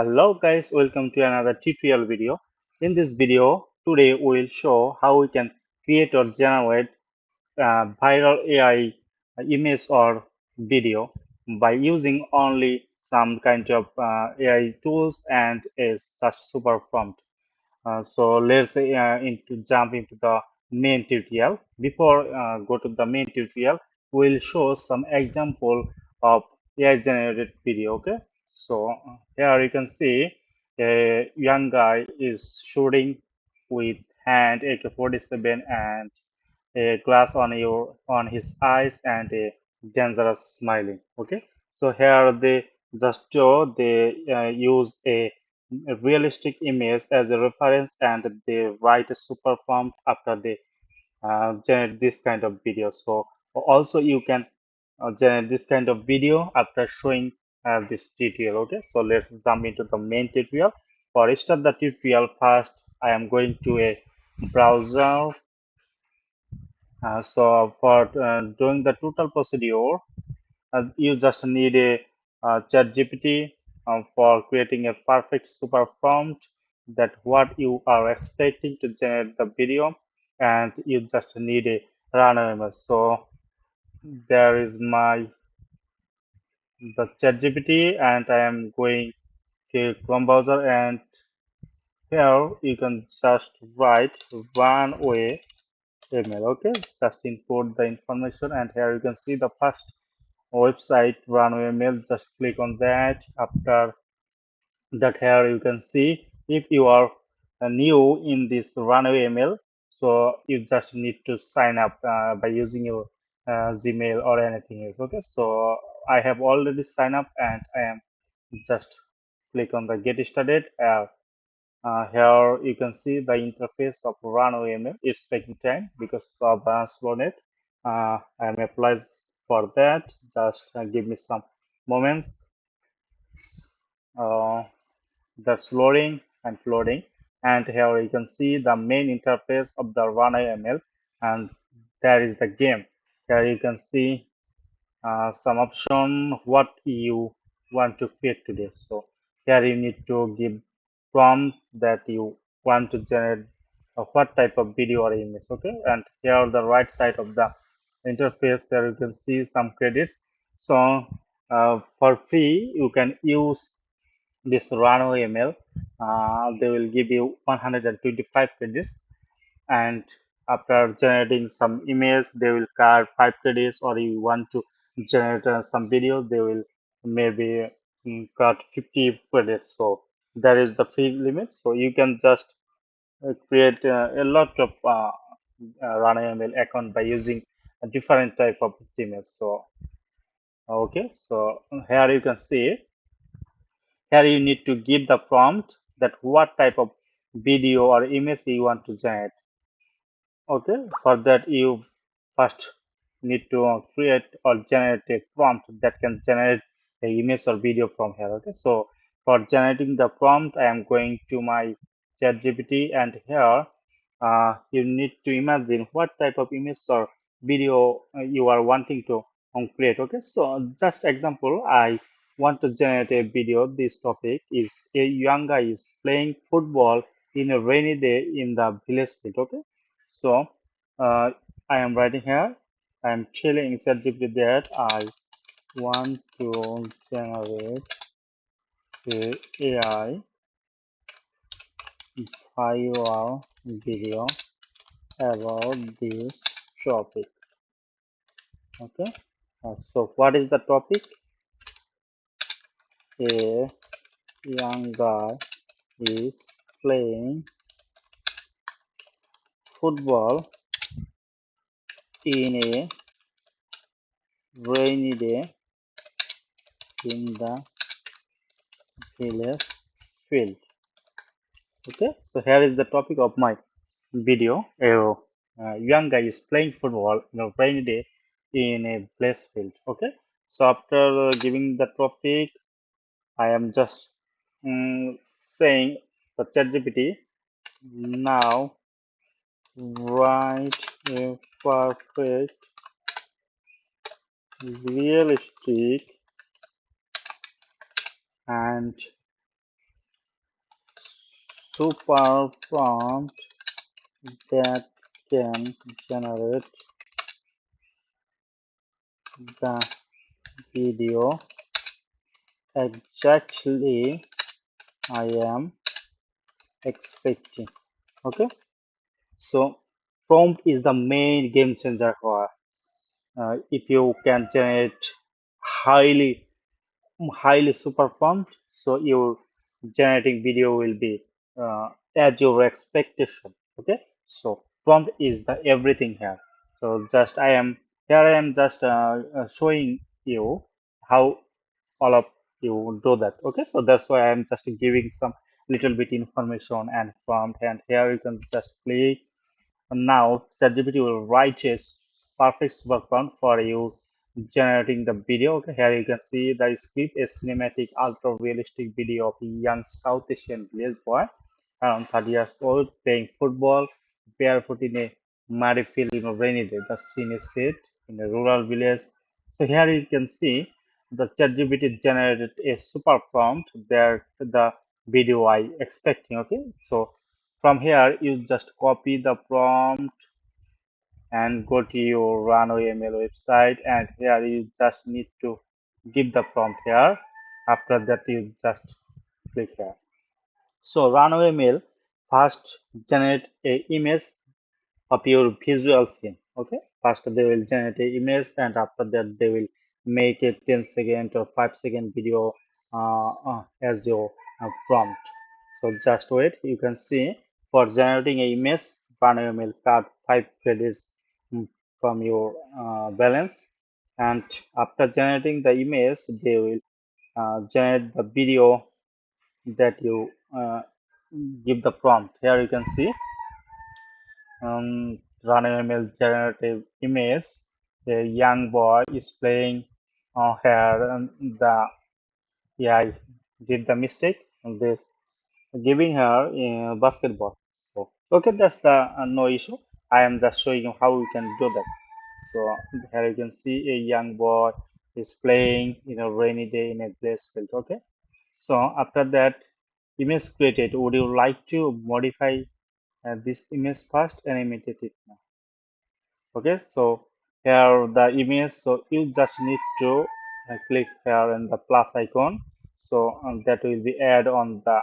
Hello guys, welcome to another tutorial video. In this video, today we will show how we can create or generate viral AI image or video by using only some kind of AI tools and a such super prompt. So let's jump into the main tutorial. Before go to the main tutorial, we'll show some example of AI generated video. Okay, so here you can see a young guy is shooting with hand AK-47 and a glass on his eyes and a dangerous smiling. Okay, so here they just show they use a realistic image as a reference and they write a super prompt after they generate this kind of video. So also you can generate this kind of video after showing this tutorial. Okay, so let's jump into the main tutorial. For start the tutorial, first I am going to a browser. So for doing the total procedure, you just need a ChatGPT for creating a perfect super prompt that what you are expecting to generate the video, and you just need a RunwayML. So there is my the ChatGPT, and I am going to Chrome browser, and here you can just write RunwayML. Okay, just input the information, and here you can see the first website RunwayML. Just click on that. After that, here you can see if you are new in this RunwayML, so you just need to sign up by using your Gmail or anything else. Okay, so I have already signed up and I am just click on the get started. Here you can see the interface of RunwayML. It's taking time because of slowness. I am applies for that. Just give me some moments. Uh, that's loading and loading. And here you can see the main interface of the RunwayML, and there is the game. Here you can see some option what you want to create today. So here you need to give prompt that you want to generate what type of video or image. Okay, and here on the right side of the interface, there you can see some credits. So for free you can use this RunwayML. They will give you 125 credits, and after generating some image they will cut 5 credits, or you want to generate some video, they will maybe cut 50 credits. So that is the free limit, so you can just create a lot of RunwayML account by using a different type of image. So okay, so here you can see, here you need to give the prompt that what type of video or image you want to generate. Okay, for that you first need to create or generate a prompt that can generate a image or video from here. Okay, so for generating the prompt, I am going to my ChatGPT, and here you need to imagine what type of image or video you are wanting to create. Okay, so just example, I want to generate a video. This topic is a young guy is playing football in a rainy day in the village field. Okay, so I am writing here. I am telling ChatGPT that I want to generate a AI viral video about this topic. Okay. So what is the topic? A young guy is playing football in a rainy day in the village field. Okay, so here is the topic of my video. A young guy is playing football in a rainy day in a place field. Okay, so after giving the topic, I am just saying the ChatGPT now write a perfect, realistic, and super prompt that can generate the video exactly I am expecting. Okay, so prompt is the main game changer for if you can generate highly super prompt, so your generating video will be as your expectation. Okay, so prompt is the everything here. So just I am just showing you how all of you do that. Okay, so that's why I'm just giving some little bit information and prompt, and here you can just click. And now ChatGPT will write a perfect super prompt for you generating the video. Okay, here you can see the script, a cinematic, ultra realistic video of a young South Asian village boy around 30 years old playing football barefoot in a muddy field in a rainy day. The scene is set in a rural village. So here you can see the ChatGPT generated a super prompt there the video I expecting. Okay, so from here you just copy the prompt and go to your RunwayML website, and here you just need to give the prompt here. After that you just click here. So RunwayML first generate a image of your visual scene. Okay, first they will generate a image, and after that they will make a 10-second or 5-second video as your prompt. So just wait, you can see for generating a image, RunwayML cut 5 credits mm, from your balance, and after generating the image they will generate the video that you give the prompt. Here you can see RunML generative image. A young boy is playing here, and the yeah, I did the mistake on this giving her basketball. So okay, that's the no issue. I am just showing you how we can do that. So here you can see a young boy is playing in a rainy day in a place field. Okay, so after that image created, would you like to modify this image first and imitate it now? Okay, so here the image, so you just need to click here in the plus icon, so that will be add on the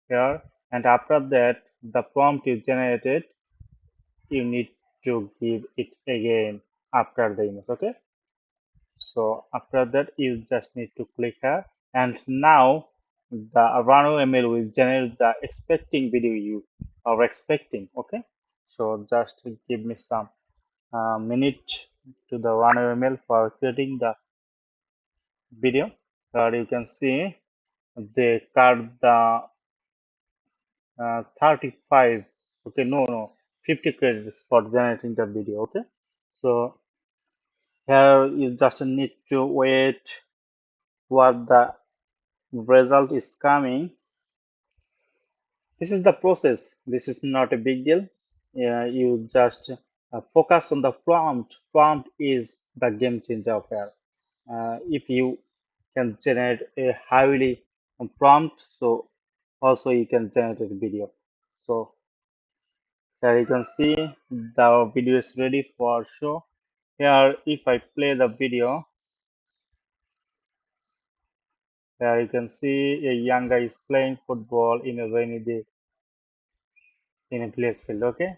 here, and after that the prompt you generated, you need to give it again after the image. Okay, so after that you just need to click here, and now the RunwayML will generate the expecting video you are expecting. Okay, so just give me some minute to the RunwayML for creating the video. Here you can see they cut the 35. Okay, no, 50 credits for generating the video. Okay, so here you just need to wait what the result is coming. This is the process. This is not a big deal. You just focus on the prompt. Prompt is the game changer here. If you can generate a highly prompt, so also you can generate a video. So here you can see the video is ready for show. Here if I play the video, here you can see a young guy is playing football in a rainy day in a place field. Okay,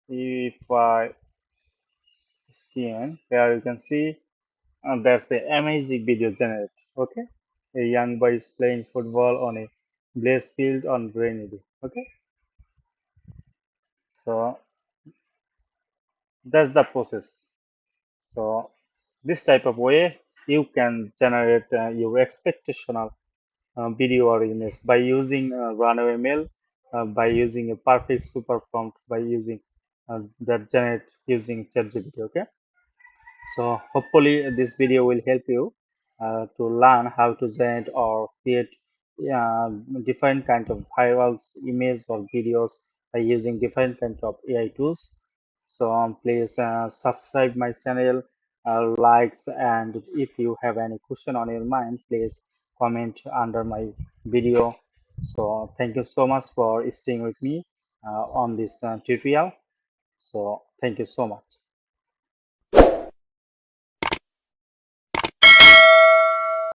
if I scan, here you can see there's a amazing video generated. Okay, a young boy is playing football on a blaze field on rainy day. Okay, so that's the process. So this type of way you can generate your expectational video or image by using RunwayML, by using a perfect super prompt, by using that generate using ChatGPT. Okay, so hopefully this video will help you to learn how to generate or create uh, different kind of viral images or videos by using different kind of AI tools. So please subscribe my channel, likes, and if you have any question on your mind, please comment under my video. So thank you so much for staying with me on this tutorial. So thank you so much.